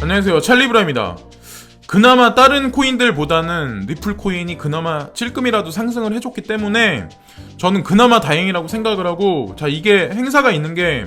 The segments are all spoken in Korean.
안녕하세요, 찰리브라입니다. 그나마 다른 코인들보다는 리플 코인이 그나마 찔끔이라도 상승을 해줬기 때문에 저는 그나마 다행이라고 생각을 하고, 자, 이게 행사가 있는 게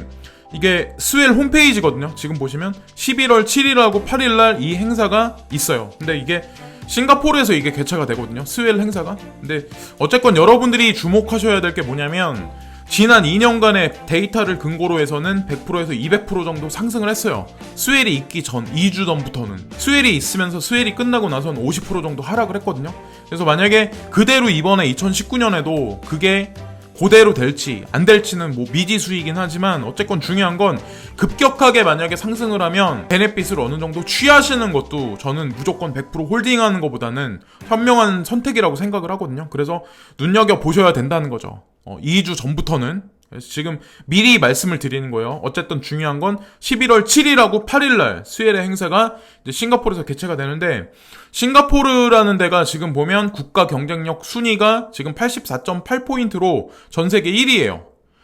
이게 스웰 홈페이지거든요. 지금 보시면 11월 7일하고 8일날 이 행사가 있어요. 근데 이게 싱가포르에서 이게 개최가 되거든요, 스웰 행사가. 근데 어쨌건 여러분들이 주목하셔야 될 게 뭐냐면, 지난 2년간의 데이터를 근거로 해서는 100%에서 200% 정도 상승을 했어요. 스웰이 있기 전 2주 전부터는. 스웰이 있으면서 스웰이 끝나고 나서는 50% 정도 하락을 했거든요. 그래서 만약에 그대로 이번에 2019년에도 그게 그대로 될지 안 될지는 뭐 미지수이긴 하지만, 어쨌건 중요한 건 급격하게 만약에 상승을 하면 베네핏을 어느 정도 취하시는 것도 저는 무조건 100% 홀딩하는 것보다는 현명한 선택이라고 생각을 하거든요. 그래서 눈여겨보셔야 된다는 거죠. 2주 전부터는. 그래서 지금 미리 말씀을 드리는 거예요. 어쨌든 중요한 건 11월 7일하고 8일날 스웰의 행사가 이제 싱가포르에서 개최가 되는데, 싱가포르라는 데가 지금 보면 국가 경쟁력 순위가 지금 84.8포인트로 전 세계 1위예요.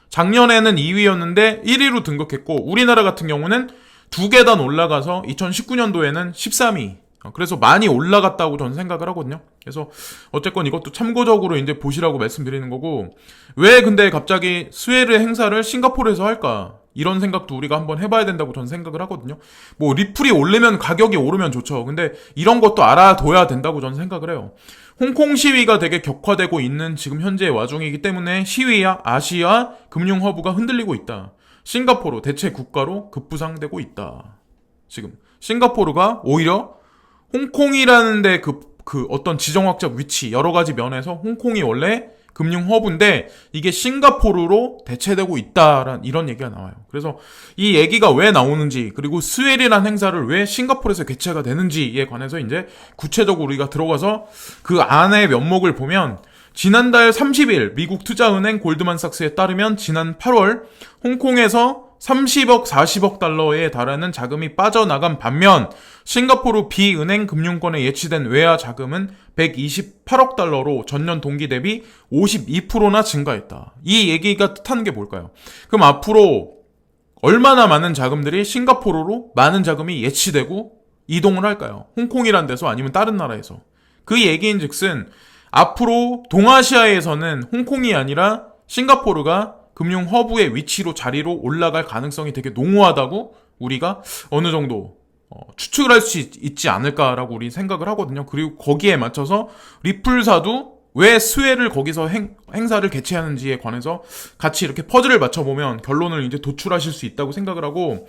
작년에는 2위였는데 1위로 등극했고, 우리나라 같은 경우는 2계단 올라가서 2019년도에는 13위. 그래서 많이 올라갔다고 저는 생각을 하거든요. 그래서 어쨌건 이것도 참고적으로 이제 보시라고 말씀드리는 거고, 왜 근데 갑자기 스웰의 행사를 싱가포르에서 할까? 이런 생각도 우리가 한번 해봐야 된다고 저는 생각을 하거든요. 뭐 리플이 오르면 가격이 오르면 좋죠. 근데 이런 것도 알아둬야 된다고 저는 생각을 해요. 홍콩 시위가 되게 격화되고 있는 지금 현재의 와중이기 때문에 시위야 아시아 금융 허브가 흔들리고 있다. 싱가포르 대체 국가로 급부상되고 있다. 지금 싱가포르가 오히려 홍콩이라는 데 그 어떤 지정학적 위치, 여러 가지 면에서 홍콩이 원래 금융 허브인데 이게 싱가포르로 대체되고 있다라는 이런 얘기가 나와요. 그래서 이 얘기가 왜 나오는지, 그리고 스웰이라는 행사를 왜 싱가포르에서 개최가 되는지에 관해서 이제 구체적으로 우리가 들어가서 그 안의 면목을 보면, 지난달 30일 미국 투자은행 골드만삭스에 따르면 지난 8월 홍콩에서 30억, 40억 달러에 달하는 자금이 빠져나간 반면 싱가포르 비은행 금융권에 예치된 외화 자금은 128억 달러로 전년 동기 대비 52%나 증가했다. 이 얘기가 뜻하는 게 뭘까요? 그럼 앞으로 얼마나 많은 자금들이 싱가포르로 많은 자금이 예치되고 이동을 할까요? 홍콩이란 데서 아니면 다른 나라에서. 그 얘기인즉슨 앞으로 동아시아에서는 홍콩이 아니라 싱가포르가 금융 허브의 위치로 자리로 올라갈 가능성이 되게 농후하다고 우리가 어느 정도 추측을 할 수 있지 않을까라고 우리 생각을 하거든요. 그리고 거기에 맞춰서 리플사도 왜 스웰을 거기서 행사를 개최하는지에 관해서 같이 이렇게 퍼즐을 맞춰보면 결론을 이제 도출하실 수 있다고 생각을 하고,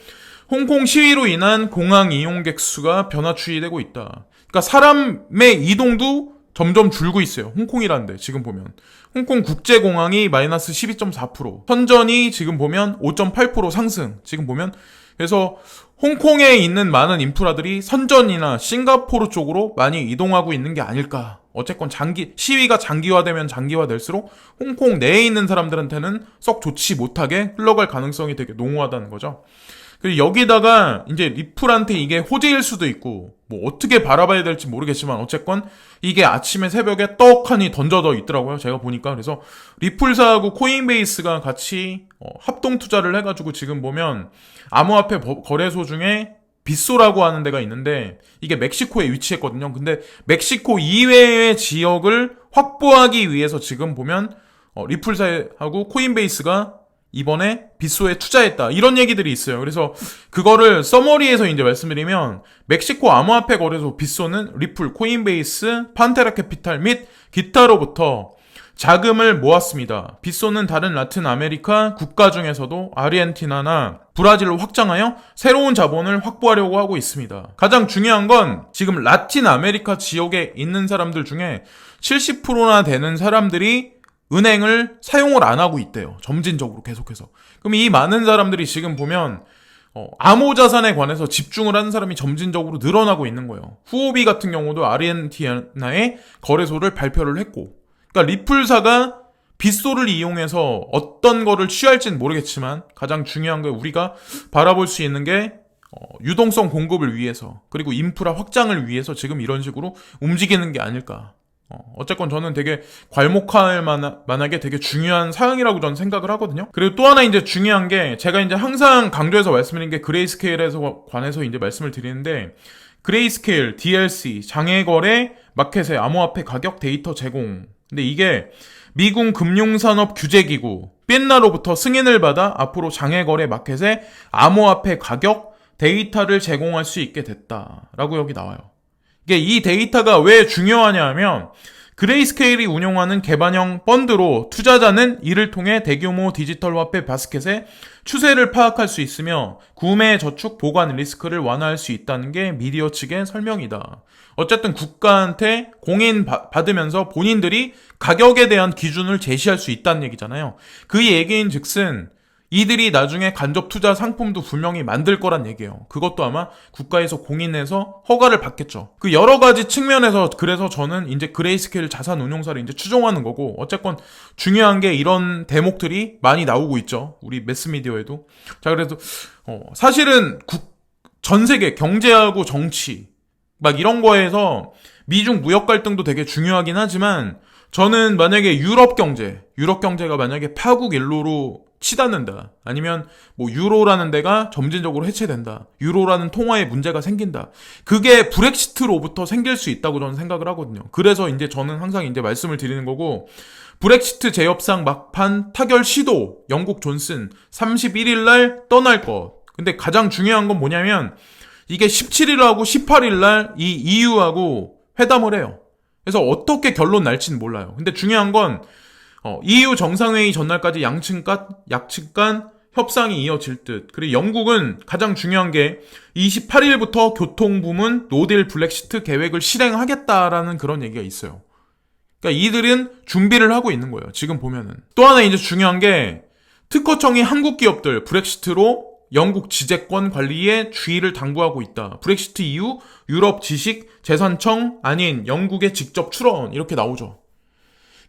홍콩 시위로 인한 공항 이용객 수가 변화 추이되고 있다. 그러니까 사람의 이동도 점점 줄고 있어요. 홍콩이라는데 지금 보면 홍콩 국제공항이 마이너스 12.4%, 선전이 지금 보면 5.8% 상승. 지금 보면 그래서 홍콩에 있는 많은 인프라들이 선전이나 싱가포르 쪽으로 많이 이동하고 있는 게 아닐까. 어쨌건 시위가 장기화되면 장기화될수록 홍콩 내에 있는 사람들한테는 썩 좋지 못하게 흘러갈 가능성이 되게 농후하다는 거죠. 그리고 여기다가 이제 리플한테 이게 호재일 수도 있고 뭐 어떻게 바라봐야 될지 모르겠지만, 어쨌건 이게 아침에 새벽에 떡하니 던져져 있더라고요, 제가 보니까. 그래서 리플사하고 코인베이스가 같이 합동 투자를 해가지고 지금 보면 암호화폐 거래소 중에 빗소라고 하는 데가 있는데 이게 멕시코에 위치했거든요. 근데 멕시코 이외의 지역을 확보하기 위해서 지금 보면 리플사하고 코인베이스가 이번에 빗소에 투자했다, 이런 얘기들이 있어요. 그래서 그거를 서머리에서 이제 말씀드리면, 멕시코 암호화폐 거래소 빗소는 리플, 코인베이스, 판테라 캐피탈 및 기타로부터 자금을 모았습니다. 빗소는 다른 라틴 아메리카 국가 중에서도 아르헨티나나 브라질로 확장하여 새로운 자본을 확보하려고 하고 있습니다. 가장 중요한 건 지금 라틴 아메리카 지역에 있는 사람들 중에 70%나 되는 사람들이 은행을 사용을 안 하고 있대요. 점진적으로 계속해서. 그럼 이 많은 사람들이 지금 보면 암호 자산에 관해서 집중을 하는 사람이 점진적으로 늘어나고 있는 거예요. 후오비 같은 경우도 아르헨티나의 거래소를 발표를 했고, 그러니까 리플사가 빗소를 이용해서 어떤 거를 취할지는 모르겠지만 가장 중요한 게 우리가 바라볼 수 있는 게 유동성 공급을 위해서, 그리고 인프라 확장을 위해서 지금 이런 식으로 움직이는 게 아닐까. 어쨌건 저는 되게 괄목할 만하게 되게 중요한 사항이라고 저는 생각을 하거든요. 그리고 또 하나 이제 중요한 게 제가 이제 항상 강조해서 말씀드린 게 그레이스케일에서 관해서 이제 말씀을 드리는데 그레이스케일, DLC, 장외거래, 마켓의 암호화폐 가격 데이터 제공. 근데 이게 미국 금융산업 규제기구 핀나로부터 승인을 받아 앞으로 장외거래 마켓에 암호화폐 가격 데이터를 제공할 수 있게 됐다라고 여기 나와요. 이게 이 데이터가 왜 중요하냐 하면 그레이스케일이 운용하는 개반형 펀드로 투자자는 이를 통해 대규모 디지털 화폐 바스켓의 추세를 파악할 수 있으며 구매, 저축, 보관 리스크를 완화할 수 있다는 게 미디어 측의 설명이다. 어쨌든 국가한테 공인 받으면서 본인들이 가격에 대한 기준을 제시할 수 있다는 얘기잖아요. 그 얘기인 즉슨 이들이 나중에 간접 투자 상품도 분명히 만들 거란 얘기예요. 그것도 아마 국가에서 공인해서 허가를 받겠죠. 그 여러 가지 측면에서 그래서 저는 이제 그레이스케일 자산 운용사를 이제 추종하는 거고 어쨌건 중요한 게 이런 대목들이 많이 나오고 있죠. 우리 매스미디어에도. 자, 그래서 사실은 전 세계 경제하고 정치 막 이런 거에서 미중 무역 갈등도 되게 중요하긴 하지만 저는 만약에 유럽 경제가 만약에 파국 일로로 치닫는다. 아니면 뭐 유로라는 데가 점진적으로 해체된다. 유로라는 통화에 문제가 생긴다. 그게 브렉시트로부터 생길 수 있다고 저는 생각을 하거든요. 그래서 이제 저는 항상 이제 말씀을 드리는 거고 브렉시트 재협상 막판 타결 시도 영국 존슨 31일 날 떠날 것. 근데 가장 중요한 건 뭐냐면 이게 17일하고 18일 날 이 EU하고 회담을 해요. 그래서 어떻게 결론 날지는 몰라요. 근데 중요한 건 EU 정상회의 전날까지 양측 간 협상이 이어질 듯. 그리고 영국은 가장 중요한 게 28일부터 교통부문 노딜 블랙시트 계획을 실행하겠다라는 그런 얘기가 있어요. 그러니까 이들은 준비를 하고 있는 거예요. 지금 보면은. 또 하나 이제 중요한 게 특허청이 한국 기업들 브렉시트로 영국 지재권 관리에 주의를 당부하고 있다. 브렉시트 이후 유럽 지식 재산청 아닌 영국의 직접 출원 이렇게 나오죠.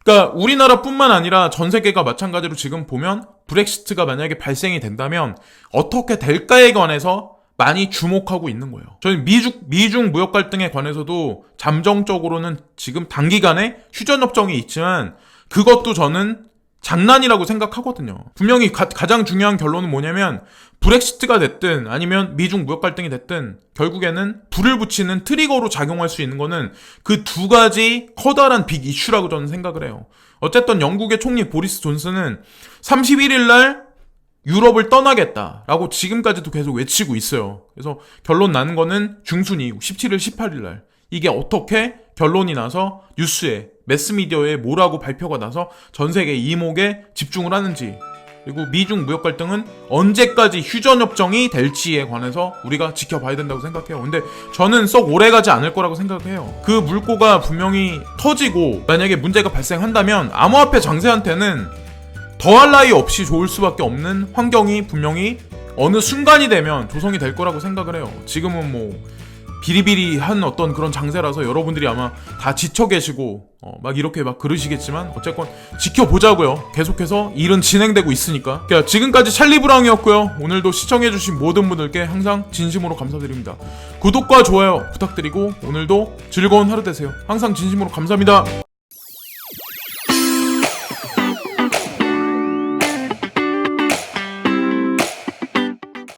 그러니까 우리나라뿐만 아니라 전 세계가 마찬가지로 지금 보면 브렉시트가 만약에 발생이 된다면 어떻게 될까에 관해서 많이 주목하고 있는 거예요. 저는 미중 무역 갈등에 관해서도 잠정적으로는 지금 단기간에 휴전협정이 있지만 그것도 저는 장난이라고 생각하거든요. 분명히 가장 중요한 결론은 뭐냐면 브렉시트가 됐든 아니면 미중 무역 갈등이 됐든 결국에는 불을 붙이는 트리거로 작용할 수 있는 거는 그 두 가지 커다란 빅 이슈라고 저는 생각을 해요. 어쨌든 영국의 총리 보리스 존슨은 31일 날 유럽을 떠나겠다라고 지금까지도 계속 외치고 있어요. 그래서 결론 나는 거는 중순 이후 17일, 18일 날 이게 어떻게 결론이 나서 뉴스에 매스미디어에 뭐라고 발표가 나서 전 세계 이목에 집중을 하는지 그리고 미중 무역 갈등은 언제까지 휴전협정이 될지에 관해서 우리가 지켜봐야 된다고 생각해요. 근데 저는 썩 오래가지 않을 거라고 생각해요. 그 물꼬가 분명히 터지고 만약에 문제가 발생한다면 암호화폐 장세한테는 더할 나위 없이 좋을 수밖에 없는 환경이 분명히 어느 순간이 되면 조성이 될 거라고 생각을 해요. 지금은 뭐 비리비리한 어떤 그런 장세라서 여러분들이 아마 다 지쳐 계시고 막 이렇게 막 그러시겠지만 어쨌건 지켜보자고요. 계속해서 일은 진행되고 있으니까. 그러니까 지금까지 찰리브랑이었고요. 오늘도 시청해주신 모든 분들께 항상 진심으로 감사드립니다. 구독과 좋아요 부탁드리고 오늘도 즐거운 하루 되세요. 항상 진심으로 감사합니다.